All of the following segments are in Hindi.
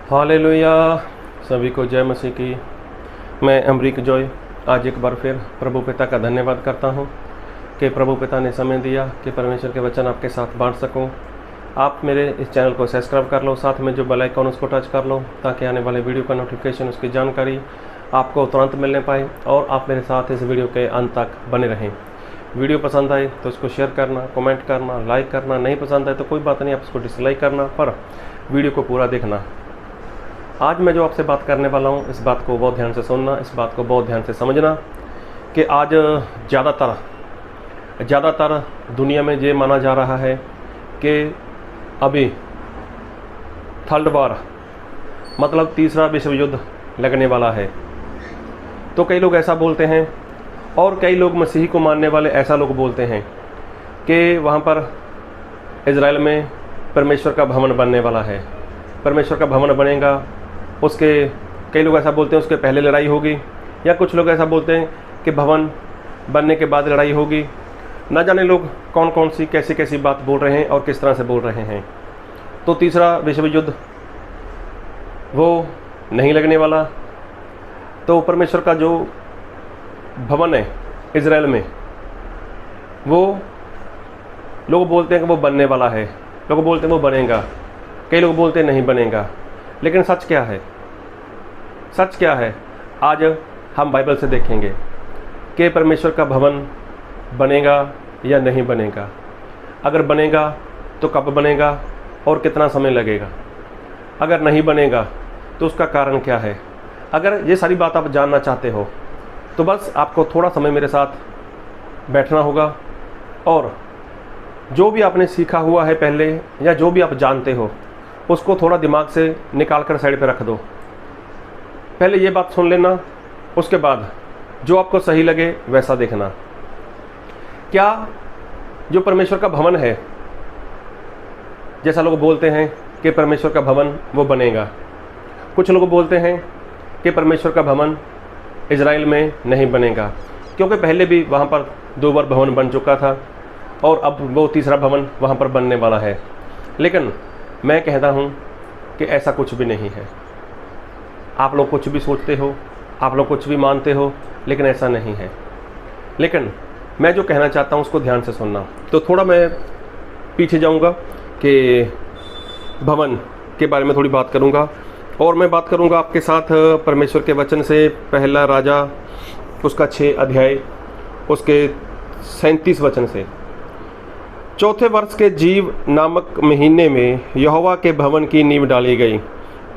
हालेलुया। सभी को जय मसीह की। मैं अमरीक जॉय आज एक बार फिर प्रभु पिता का धन्यवाद करता हूँ कि प्रभु पिता ने समय दिया कि परमेश्वर के वचन आपके साथ बांट सकूँ। आप मेरे इस चैनल को सब्सक्राइब कर लो, साथ में जो बेल आइकन उसको टच कर लो ताकि आने वाले वीडियो का नोटिफिकेशन, उसकी जानकारी आपको तुरंत मिलने पाए और आप मेरे साथ इस वीडियो के अंत तक बने रहें। वीडियो पसंद आए तो उसको शेयर करना, कमेंट करना, लाइक करना। नहीं पसंद आए तो कोई बात नहीं, आप उसको डिसलाइक करना, पर वीडियो को पूरा देखना। आज मैं जो आपसे बात करने वाला हूँ, इस बात को बहुत ध्यान से सुनना, इस बात को बहुत ध्यान से समझना कि आज ज़्यादातर दुनिया में ये माना जा रहा है कि अभी थर्ड वार मतलब तीसरा विश्व युद्ध लगने वाला है। तो कई लोग ऐसा बोलते हैं और कई लोग मसीही को मानने वाले ऐसा लोग बोलते हैं कि वहाँ पर इज़राइल में परमेश्वर का भवन बनने वाला है, परमेश्वर का भवन बनेगा। उसके कई लोग ऐसा बोलते हैं उसके पहले लड़ाई होगी, या कुछ लोग ऐसा बोलते हैं कि भवन बनने के बाद लड़ाई होगी। ना जाने लोग कौन कौन सी कैसी कैसी बात बोल रहे हैं और किस तरह से बोल रहे हैं। तो तीसरा विश्व युद्ध वो नहीं लगने वाला। तो परमेश्वर का जो भवन है इज़राइल में, वो लोग बोलते हैं कि वो बनने वाला है, लोग बोलते हैं वो बनेगा, कई लोग बोलते हैं नहीं बनेगा। लेकिन सच क्या है? सच क्या है? आज हम बाइबल से देखेंगे कि परमेश्वर का भवन बनेगा या नहीं बनेगा। अगर बनेगा तो कब बनेगा और कितना समय लगेगा। अगर नहीं बनेगा तो उसका कारण क्या है। अगर ये सारी बात आप जानना चाहते हो तो बस आपको थोड़ा समय मेरे साथ बैठना होगा और जो भी आपने सीखा हुआ है पहले या जो भी आप जानते हो उसको थोड़ा दिमाग से निकाल कर साइड पे रख दो। पहले ये बात सुन लेना, उसके बाद जो आपको सही लगे वैसा देखना। क्या जो परमेश्वर का भवन है, जैसा लोग बोलते हैं कि परमेश्वर का भवन वो बनेगा। कुछ लोग बोलते हैं कि परमेश्वर का भवन इज़राइल में नहीं बनेगा, क्योंकि पहले भी वहाँ पर 2 बार भवन बन चुका था और अब वो तीसरा भवन वहाँ पर बनने वाला है। लेकिन मैं कहता हूँ कि ऐसा कुछ भी नहीं है। आप लोग कुछ भी सोचते हो, आप लोग कुछ भी मानते हो, लेकिन ऐसा नहीं है। लेकिन मैं जो कहना चाहता हूँ उसको ध्यान से सुनना। तो थोड़ा मैं पीछे जाऊँगा कि भवन के बारे में थोड़ी बात करूँगा और मैं बात करूँगा आपके साथ परमेश्वर के वचन से। पहला राजा उसका 6 अध्याय उसके 37 वचन से। चौथे वर्ष के जीव नामक महीने में यहोवा के भवन की नींव डाली गई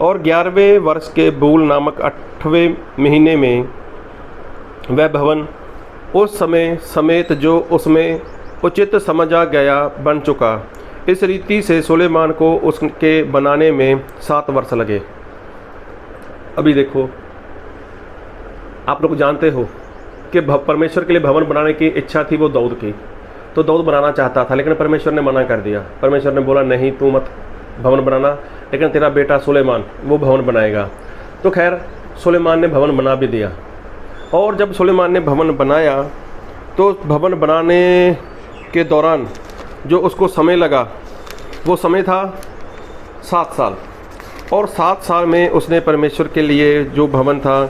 और 11वें वर्ष के बूल नामक 8वें महीने में वह भवन उस समय समेत जो उसमें उचित समझा गया बन चुका। इस रीति से सुलेमान को उसके बनाने में 7 वर्ष लगे। अभी देखो, आप लोग जानते हो कि परमेश्वर के लिए भवन बनाने की इच्छा थी वो दाऊद की। तो दाऊद बनाना चाहता था, लेकिन परमेश्वर ने मना कर दिया। परमेश्वर ने बोला नहीं, तू मत भवन बनाना, लेकिन तेरा बेटा सुलेमान वो भवन बनाएगा। तो खैर सुलेमान ने भवन बना भी दिया। और जब सुलेमान ने भवन बनाया तो भवन बनाने के दौरान जो उसको समय लगा वो समय था 7 साल। और 7 साल में उसने परमेश्वर के लिए जो भवन था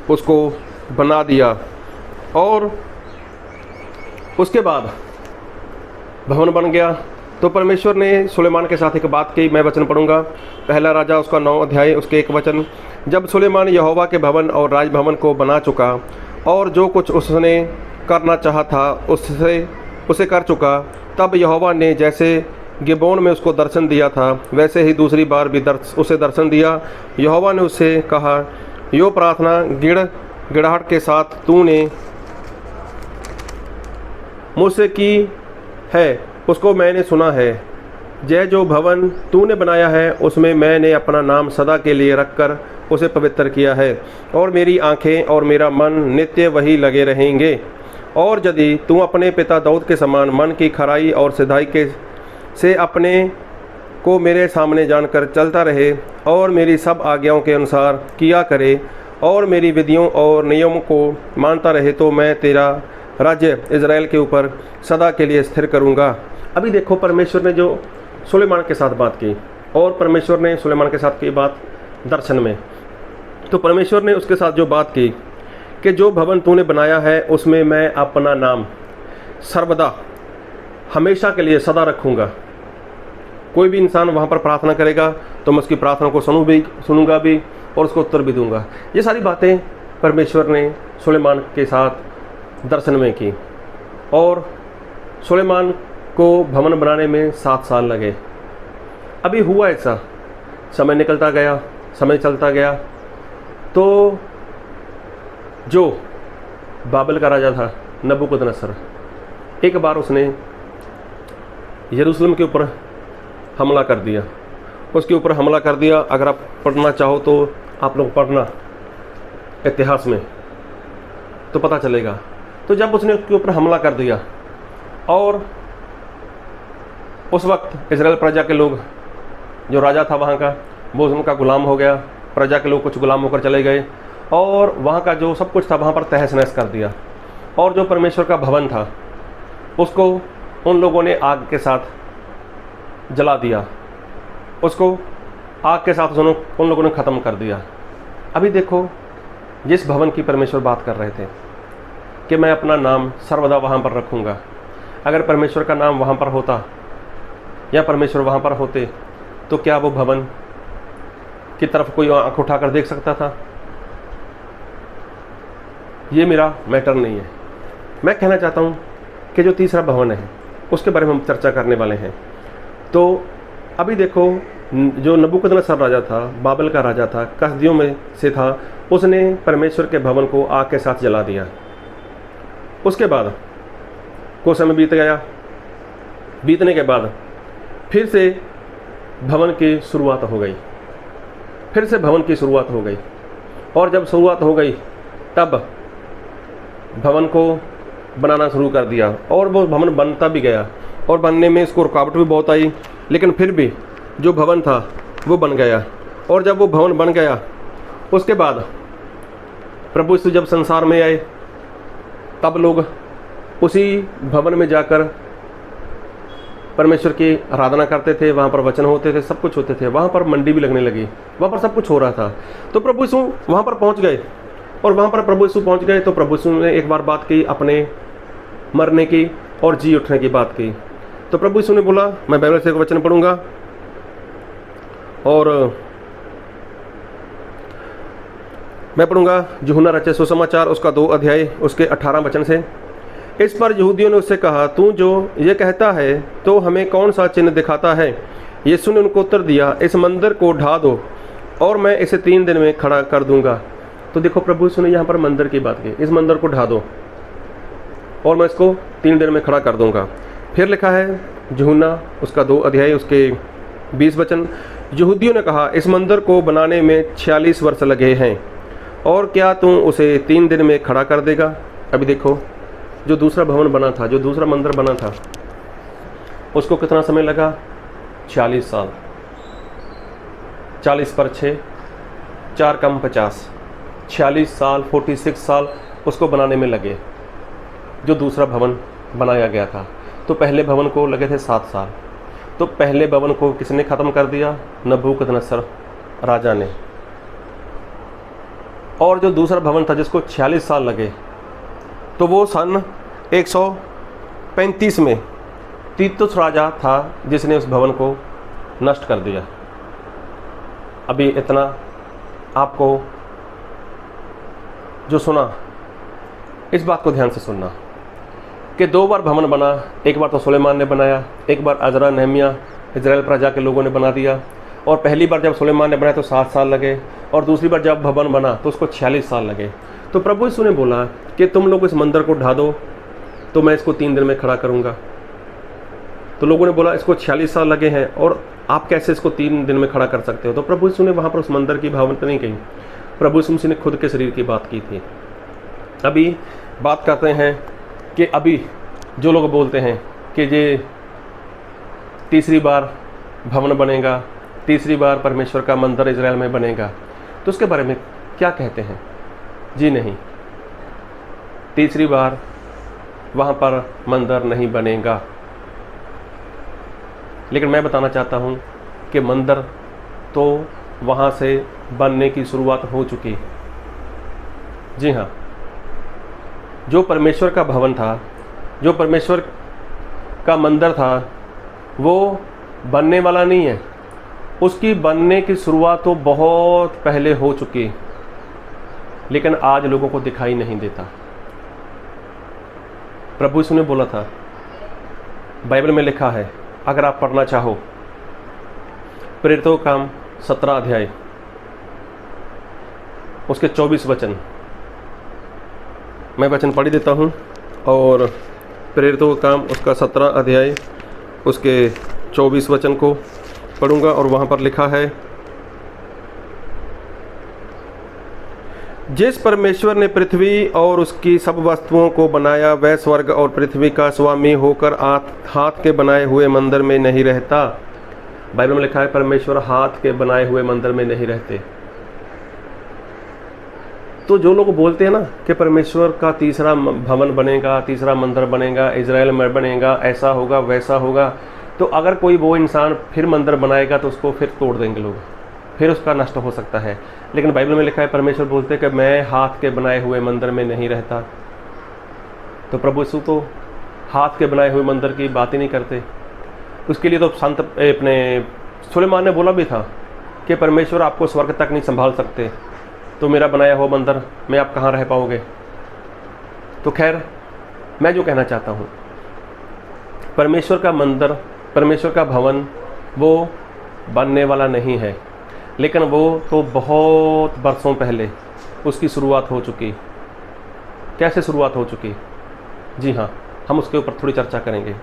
उसको बना दिया। और उसके बाद भवन बन गया। तो परमेश्वर ने सुलेमान के साथ एक बात की। मैं वचन पढ़ूंगा, पहला राजा उसका 9 अध्याय उसके 1 वचन। जब सुलेमान यहोवा के भवन और राजभवन को बना चुका और जो कुछ उसने करना चाहा था उसे कर चुका, तब यहोवा ने जैसे गिबोन में उसको दर्शन दिया था वैसे ही दूसरी बार भी उसे दर्शन दिया। यहोवा ने उससे कहा, यो प्रार्थना गिड़ाहट के साथ तूने मुझसे की है उसको मैंने सुना है। जय जो भवन तूने बनाया है उसमें मैंने अपना नाम सदा के लिए रखकर उसे पवित्र किया है और मेरी आंखें और मेरा मन नित्य वही लगे रहेंगे। और यदि तू अपने पिता दाऊद के समान मन की खराई और सिधाई से अपने को मेरे सामने जानकर चलता रहे और मेरी सब आज्ञाओं के अनुसार किया करे और मेरी विधियों और नियमों को मानता रहे, तो मैं तेरा राज्य इज़राइल के ऊपर सदा के लिए स्थिर करूँगा। अभी देखो, परमेश्वर ने जो सुलेमान के साथ बात की और परमेश्वर ने सुलेमान के साथ की बात दर्शन में। तो परमेश्वर ने उसके साथ जो बात की कि जो भवन तूने बनाया है उसमें मैं अपना नाम सर्वदा हमेशा के लिए सदा रखूँगा। कोई भी इंसान वहाँ पर प्रार्थना करेगा तो मैं उसकी प्रार्थना को सुनूंगा भी और उसको उत्तर भी दूंगा। ये सारी बातें परमेश्वर ने सुलेमान के साथ दर्शन में की और सुलेमान को भवन बनाने में 7 साल लगे। अभी हुआ ऐसा, समय निकलता गया, समय चलता गया, तो जो बाबल का राजा था नबूकदनेस्सर, एक बार उसने यरूशलेम के ऊपर हमला कर दिया। उसके ऊपर हमला कर दिया। अगर आप पढ़ना चाहो तो आप लोग पढ़ना इतिहास में तो पता चलेगा। तो जब उसने उसके ऊपर हमला कर दिया और उस वक्त इजराइल प्रजा के लोग, जो राजा था वहाँ का, वो उनका गुलाम हो गया। प्रजा के लोग कुछ गुलाम होकर चले गए और वहाँ का जो सब कुछ था वहाँ पर तहस नहस कर दिया। और जो परमेश्वर का भवन था उसको उन लोगों ने आग के साथ जला दिया, उसको आग के साथ उन लोगों ने ख़त्म कर दिया। अभी देखो, जिस भवन की परमेश्वर बात कर रहे थे कि मैं अपना नाम सर्वदा वहाँ पर रखूँगा, अगर परमेश्वर का नाम वहाँ पर होता या परमेश्वर वहाँ पर होते तो क्या वो भवन की तरफ कोई आंख उठाकर देख सकता था? ये मेरा मैटर नहीं है। मैं कहना चाहता हूँ कि जो तीसरा भवन है उसके बारे में हम चर्चा करने वाले हैं। तो अभी देखो, जो नबूकदनेस्सर राजा था, बाबल का राजा था, कसदियों में से था, उसने परमेश्वर के भवन को आग के साथ जला दिया। उसके बाद कुछ समय बीत गया। बीतने के बाद फिर से भवन की शुरुआत हो गई। फिर से भवन की शुरुआत हो गई और जब शुरुआत हो गई तब भवन को बनाना शुरू कर दिया और वो भवन बनता भी गया और बनने में इसको रुकावट भी बहुत आई, लेकिन फिर भी जो भवन था वो बन गया। और जब वो भवन बन गया उसके बाद प्रभु यीशु जब संसार में आए तब लोग उसी भवन में जाकर परमेश्वर की आराधना करते थे। वहाँ पर वचन होते थे, सब कुछ होते थे। वहाँ पर मंडी भी लगने लगी, वहाँ पर सब कुछ हो रहा था। तो प्रभु यीशु वहाँ पर पहुँच गए और वहाँ पर प्रभु यीशु पहुँच गए तो प्रभु यीशु ने एक बार बात की, अपने मरने की और जी उठने की बात की। तो प्रभु यीशु ने बोला, मैं बाइबल से एक वचन पढ़ूंगा और मैं पढ़ूंगा यूहन्ना रचित सुसमाचार उसका 2 अध्याय उसके 18 वचन से। इस पर यहूदियों ने उससे कहा, तू जो ये कहता है तो हमें कौन सा चिन्ह दिखाता है? यीशु ने उनको उत्तर दिया, इस मंदिर को ढा दो और मैं इसे 3 दिन में खड़ा कर दूंगा। तो देखो, प्रभु यीशु ने यहाँ पर मंदिर की बात की, इस मंदिर को ढा दो और मैं इसको 3 दिन में खड़ा कर दूंगा। फिर लिखा है यूहन्ना उसका 2 अध्याय उसके 20 वचन, यहूदियों ने कहा, इस मंदिर को बनाने में 46 वर्ष लगे हैं और क्या तू उसे 3 दिन में खड़ा कर देगा? अभी देखो, जो दूसरा भवन बना था, जो दूसरा मंदिर बना था, उसको कितना समय लगा? 46 साल। 40 पर 6, 4 कम 50, 46 साल, 46 साल उसको बनाने में लगे, जो दूसरा भवन बनाया गया था। तो पहले भवन को लगे थे 7 साल। तो पहले भवन को किसने ख़त्म कर दिया? नबूकदनेस्सर राजा ने। और जो दूसरा भवन था जिसको 46 साल लगे, तो वो सन 135 में तीतुस राजा था जिसने उस भवन को नष्ट कर दिया। अभी इतना आपको जो सुना, इस बात को ध्यान से सुनना कि 2 बार भवन बना। एक बार तो सुलेमान ने बनाया, एक बार अजरा नहमिया इजराइल प्रजा के लोगों ने बना दिया। और पहली बार जब सुलेमान ने बनाया तो 7 साल लगे और दूसरी बार जब भवन बना तो उसको 46 साल लगे। तो प्रभु यीशु ने बोला कि तुम लोग इस मंदिर को ढा दो तो मैं इसको 3 दिन में खड़ा करूंगा। तो लोगों ने बोला, इसको 46 साल लगे हैं और आप कैसे इसको 3 दिन में खड़ा कर सकते हो? तो प्रभु यीशु ने वहाँ पर उस मंदिर की भावना नहीं कही, प्रभु यीशु ने खुद के शरीर की बात की थी। अभी बात करते हैं कि अभी जो लोग बोलते हैं कि ये तीसरी बार भवन बनेगा, तीसरी बार परमेश्वर का मंदिर इजराइल में बनेगा, तो उसके बारे में क्या कहते हैं? जी नहीं, तीसरी बार वहाँ पर मंदिर नहीं बनेगा। लेकिन मैं बताना चाहता हूँ कि मंदिर तो वहाँ से बनने की शुरुआत हो चुकी। जी हाँ, जो परमेश्वर का भवन था, जो परमेश्वर का मंदिर था, वो बनने वाला नहीं है। उसकी बनने की शुरुआत तो बहुत पहले हो चुकी, लेकिन आज लोगों को दिखाई नहीं देता। प्रभु यीशु ने बोला था, बाइबल में लिखा है, अगर आप पढ़ना चाहो, प्रेरितों का काम 17 अध्याय उसके 24 वचन, मैं वचन पढ़ देता हूँ। और प्रेरितों का काम उसका 17 अध्याय उसके 24 वचन को पढ़ूंगा। और वहाँ पर लिखा है, जिस परमेश्वर ने पृथ्वी और उसकी सब वस्तुओं को बनाया, वह स्वर्ग और पृथ्वी का स्वामी होकर हाथ के बनाए हुए मंदिर में नहीं रहता। बाइबल में लिखा है, परमेश्वर हाथ के बनाए हुए मंदिर में नहीं रहते। तो जो लोग बोलते हैं ना कि परमेश्वर का तीसरा भवन बनेगा, तीसरा मंदिर बनेगा, इजराइल में बनेगा, ऐसा होगा वैसा होगा, तो अगर कोई वो इंसान फिर मंदिर बनाएगा तो उसको फिर तोड़ देंगे लोग, फिर उसका नष्ट हो सकता है। लेकिन बाइबल में लिखा है, परमेश्वर बोलते हैं कि मैं हाथ के बनाए हुए मंदिर में नहीं रहता। तो प्रभु यीशु तो हाथ के बनाए हुए मंदिर की बात ही नहीं करते। उसके लिए तो संत अपने सुलेमान ने बोला भी था कि परमेश्वर आपको स्वर्ग तक नहीं संभाल सकते, तो मेरा बनाया हुआ मंदिर में आप कहाँ रह पाओगे। तो खैर, मैं जो कहना चाहता हूँ, परमेश्वर का मंदिर, परमेश्वर का भवन वो बनने वाला नहीं है, लेकिन वो तो बहुत बरसों पहले उसकी शुरुआत हो चुकी। कैसे शुरुआत हो चुकी? जी हाँ, हम उसके ऊपर थोड़ी चर्चा करेंगे।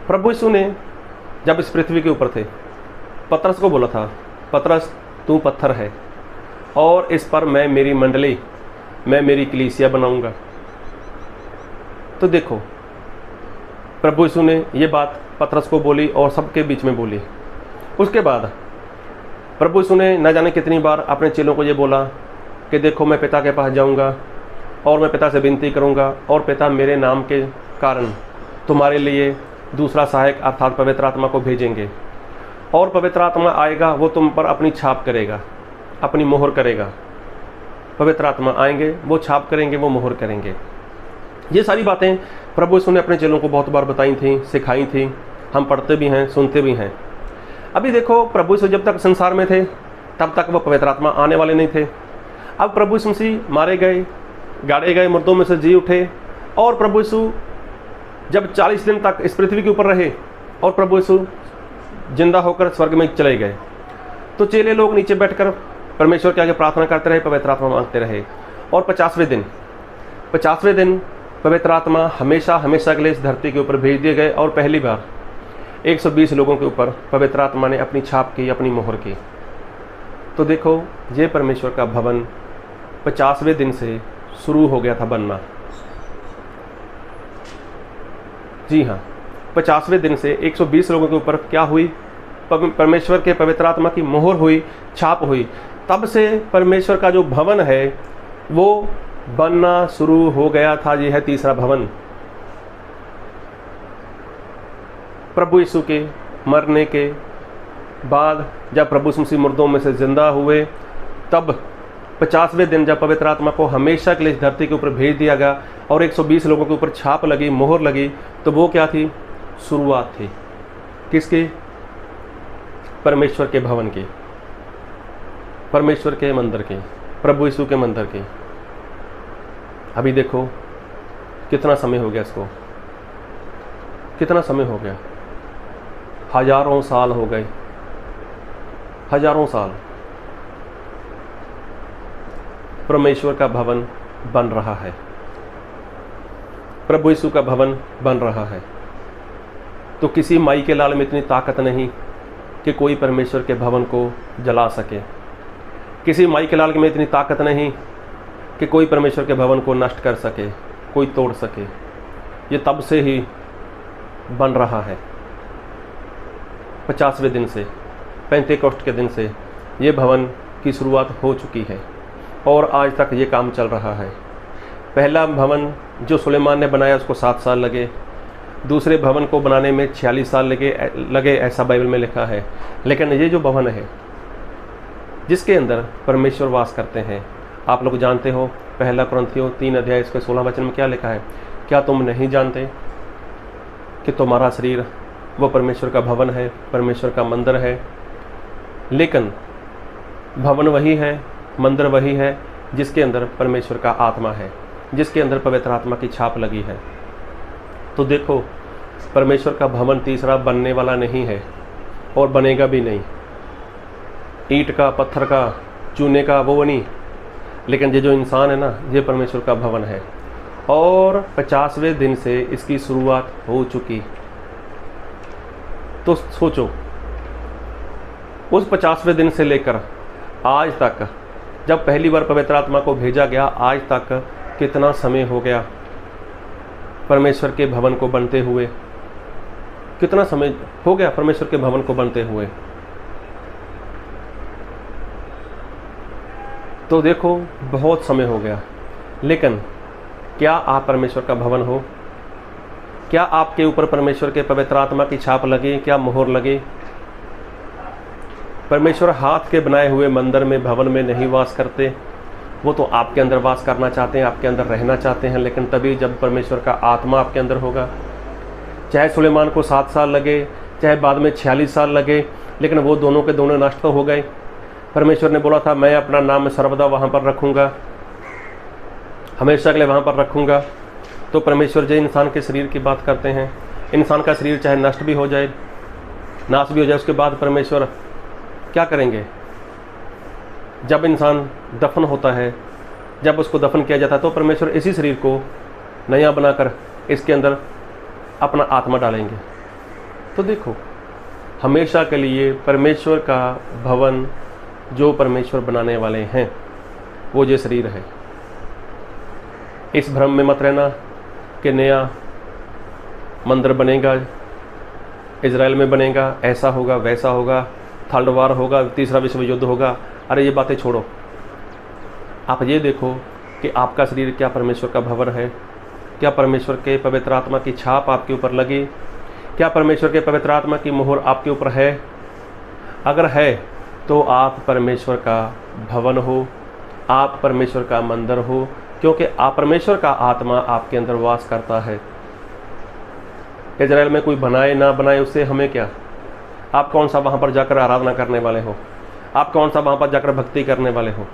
प्रभु यीशु ने जब इस पृथ्वी के ऊपर थे, पतरस को बोला था, पतरस तू पत्थर है और इस पर मैं मेरी मंडली, मैं मेरी कलीसिया बनाऊंगा। तो देखो, प्रभु यीशु ने ये बात पतरस को बोली और सबके बीच में बोली। उसके बाद प्रभु यीशु ने न जाने कितनी बार अपने चेलों को ये बोला कि देखो, मैं पिता के पास जाऊंगा और मैं पिता से विनती करूंगा, और पिता मेरे नाम के कारण तुम्हारे लिए दूसरा सहायक अर्थात पवित्र आत्मा को भेजेंगे, और पवित्र आत्मा आएगा, वो तुम पर अपनी छाप करेगा, अपनी मोहर करेगा। पवित्र आत्मा आएंगे, वो छाप करेंगे, वो मोहर करेंगे। ये सारी बातें प्रभु यीशु ने अपने चेलों को बहुत बार बताई थी, सिखाई थी। हम पढ़ते भी हैं, सुनते भी हैं। अभी देखो, प्रभु यीशु जब तक संसार में थे तब तक वो पवित्र आत्मा आने वाले नहीं थे। अब प्रभु यीशु मसीह मारे गए, गाड़े गए, मुर्दों में से जी उठे, और प्रभु यीशु जब 40 दिन तक इस पृथ्वी के ऊपर रहे और प्रभु यीशु जिंदा होकर स्वर्ग में चले गए, तो चेले लोग नीचे बैठकर परमेश्वर के आगे प्रार्थना करते रहे, पवित्र आत्मा मांगते रहे। और 50वें दिन पवित्र आत्मा हमेशा हमेशा के लिए इस धरती के ऊपर भेज दिए गए, और पहली बार 120 लोगों के ऊपर पवित्र आत्मा ने अपनी छाप की, अपनी मोहर की। तो देखो, ये परमेश्वर का भवन 50वें दिन से शुरू हो गया था बनना। जी हाँ, 50वें दिन से 120 लोगों के ऊपर क्या हुई? परमेश्वर के पवित्र आत्मा की मोहर हुई, छाप हुई। तब से परमेश्वर का जो भवन है वो बनना शुरू हो गया था। यह है तीसरा भवन। प्रभु यीशु के मरने के बाद जब प्रभु यीशु मसीह मुर्दों में से जिंदा हुए, तब 50वें दिन जब पवित्र आत्मा को हमेशा के लिए धरती के ऊपर भेज दिया गया और 120 लोगों के ऊपर छाप लगी, मोहर लगी, तो वो क्या थी? शुरुआत थी। किसकी? परमेश्वर के भवन की, परमेश्वर के मंदिर की, प्रभु यीशु के मंदिर की। अभी देखो कितना समय हो गया इसको, कितना समय हो गया? हजारों साल हो गए, हजारों साल परमेश्वर का भवन बन रहा है, प्रभु यीशु का भवन बन रहा है। तो किसी माई के लाल में इतनी ताकत नहीं कि कोई परमेश्वर के भवन को जला सके। किसी माई के लाल में इतनी ताकत नहीं कि कोई परमेश्वर के भवन को नष्ट कर सके, कोई तोड़ सके। ये तब से ही बन रहा है। 50वें दिन से, पेंतेकोस्ट के दिन से ये भवन की शुरुआत हो चुकी है और आज तक ये काम चल रहा है। पहला भवन जो सुलेमान ने बनाया उसको 7 साल लगे, दूसरे भवन को बनाने में 46 साल लगे ऐसा बाइबल में लिखा है। लेकिन ये जो भवन है जिसके अंदर परमेश्वर वास करते हैं, आप लोग जानते हो, पहला कुरिन्थियों 3 अध्याय इसके 16 वचन में क्या लिखा है? क्या तुम नहीं जानते कि तुम्हारा शरीर वो परमेश्वर का भवन है, परमेश्वर का मंदिर है? लेकिन भवन वही है, मंदिर वही है जिसके अंदर परमेश्वर का आत्मा है, जिसके अंदर पवित्र आत्मा की छाप लगी है। तो देखो, परमेश्वर का भवन तीसरा बनने वाला नहीं है और बनेगा भी नहीं। ईंट का, पत्थर का, चूने का वो नहीं, लेकिन ये जो इंसान है ना, ये परमेश्वर का भवन है। और 50वें दिन से इसकी शुरुआत हो चुकी। तो सोचो, उस 50वें दिन से लेकर आज तक, जब पहली बार पवित्र आत्मा को भेजा गया, आज तक कितना समय हो गया परमेश्वर के भवन को बनते हुए? कितना समय हो गया परमेश्वर के भवन को बनते हुए? तो देखो, बहुत समय हो गया। लेकिन क्या आप परमेश्वर का भवन हो? क्या आपके ऊपर परमेश्वर के पवित्र आत्मा की छाप लगी? क्या मोहर लगी? परमेश्वर हाथ के बनाए हुए मंदिर में, भवन में नहीं वास करते। वो तो आपके अंदर वास करना चाहते हैं, आपके अंदर रहना चाहते हैं, लेकिन तभी जब परमेश्वर का आत्मा आपके अंदर होगा। चाहे सुलेमान को 7 साल लगे, चाहे बाद में 46 साल लगे, लेकिन वो दोनों के दोनों नष्ट तो हो गए। परमेश्वर ने बोला था, मैं अपना नाम सर्वदा वहाँ पर रखूँगा, हमेशा के लिए वहाँ पर रखूँगा। तो परमेश्वर जो इंसान के शरीर की बात करते हैं, इंसान का शरीर चाहे नष्ट भी हो जाए, नाश भी हो जाए, उसके बाद परमेश्वर क्या करेंगे? जब इंसान दफन होता है, जब उसको दफन किया जाता है, तो परमेश्वर इसी शरीर को नया बनाकर इसके अंदर अपना आत्मा डालेंगे। तो देखो, हमेशा के लिए परमेश्वर का भवन जो परमेश्वर बनाने वाले हैं, वो ये शरीर है। इस भ्रम में मत रहना कि नया मंदिर बनेगा, इजराइल में बनेगा, ऐसा होगा, वैसा होगा, थर्ड वार होगा, तीसरा विश्व युद्ध होगा। अरे ये बातें छोड़ो। आप ये देखो कि आपका शरीर क्या परमेश्वर का भवन है? क्या परमेश्वर के पवित्र आत्मा की छाप आपके ऊपर लगी? क्या परमेश्वर के पवित्र आत्मा की मोहर आपके ऊपर है? अगर है तो आप परमेश्वर का भवन हो, आप परमेश्वर का मंदिर हो, क्योंकि आप परमेश्वर का आत्मा आपके अंदर वास करता है। इजराइल में कोई बनाए ना बनाए, उससे हमें क्या? आप कौन सा वहाँ पर जाकर आराधना करने वाले हो? आप कौन सा वहाँ पर जाकर भक्ति करने वाले हो?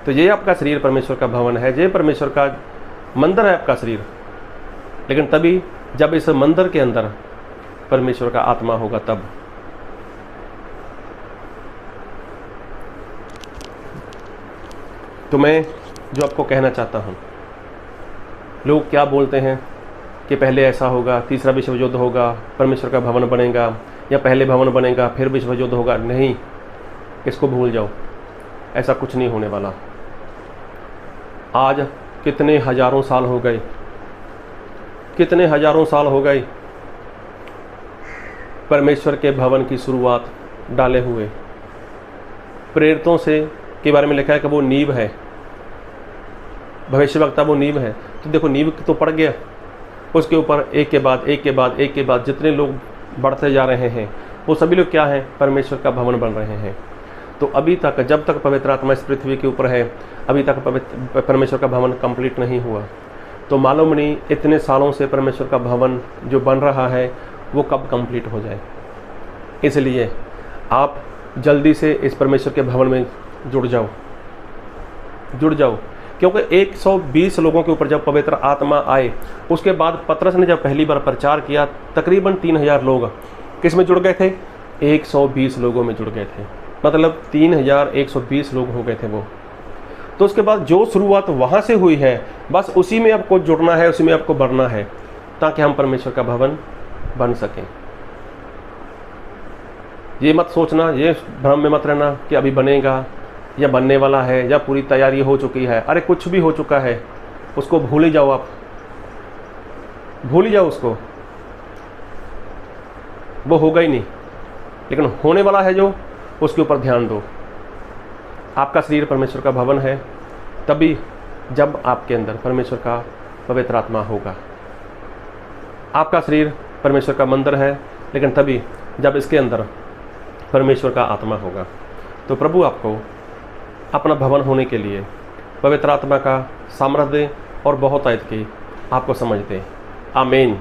तो ये आपका शरीर परमेश्वर का भवन है, ये परमेश्वर का मंदिर है आपका शरीर। लेकिन तभी जब इस मंदिर के अंदर परमेश्वर का आत्मा होगा तब। तो मैं जो आपको कहना चाहता हूँ, लोग क्या बोलते हैं कि पहले ऐसा होगा, तीसरा विश्व युद्ध होगा, परमेश्वर का भवन बनेगा, या पहले भवन बनेगा फिर विश्व युद्ध होगा। नहीं, इसको भूल जाओ, ऐसा कुछ नहीं होने वाला। आज कितने हजारों साल हो गए, कितने हजारों साल हो गए परमेश्वर के भवन की शुरुआत डाले हुए। प्रेरितों से के बारे में लिखा है कि वो नींव है, भविष्यवक्ता वो नींव है। तो देखो, नींव तो पड़ गया, उसके ऊपर एक के बाद एक के बाद एक के बाद जितने लोग बढ़ते जा रहे हैं, वो सभी लोग क्या हैं? परमेश्वर का भवन बन रहे हैं। तो अभी तक, जब तक पवित्र आत्मा इस पृथ्वी के ऊपर है, अभी तक परमेश्वर का भवन कंप्लीट नहीं हुआ। तो मालूम नहीं इतने सालों से परमेश्वर का भवन जो बन रहा है वो कब कंप्लीट हो जाए। इसलिए आप जल्दी से इस परमेश्वर के भवन में जुड़ जाओ, क्योंकि 120 लोगों के ऊपर जब पवित्र आत्मा आए, उसके बाद पतरस ने जब पहली बार प्रचार किया, तकरीबन 3000 लोग किस में जुड़ गए थे? 120 लोगों में जुड़ गए थे। मतलब 3120 लोग हो गए थे वो। तो उसके बाद जो शुरुआत वहाँ से हुई है, बस उसी में आपको जुड़ना है, उसी में आपको बढ़ना है, ताकि हम परमेश्वर का भवन बन सकें। ये मत सोचना, ये भ्रम में मत रहना कि अभी बनेगा या बनने वाला है या पूरी तैयारी हो चुकी है। अरे कुछ भी हो चुका है, उसको भूल ही जाओ, आप भूल ही जाओ उसको, वो होगा ही नहीं। लेकिन होने वाला है जो, उसके ऊपर ध्यान दो। आपका शरीर परमेश्वर का भवन है तभी जब आपके अंदर परमेश्वर का पवित्र आत्मा होगा। आपका शरीर परमेश्वर का मंदिर है, लेकिन तभी जब इसके अंदर परमेश्वर का आत्मा होगा। तो प्रभु आपको अपना भवन होने के लिए पवित्र आत्मा का सामर्थ्य दे और बहुत आयत की आपको समझ दे। आमीन।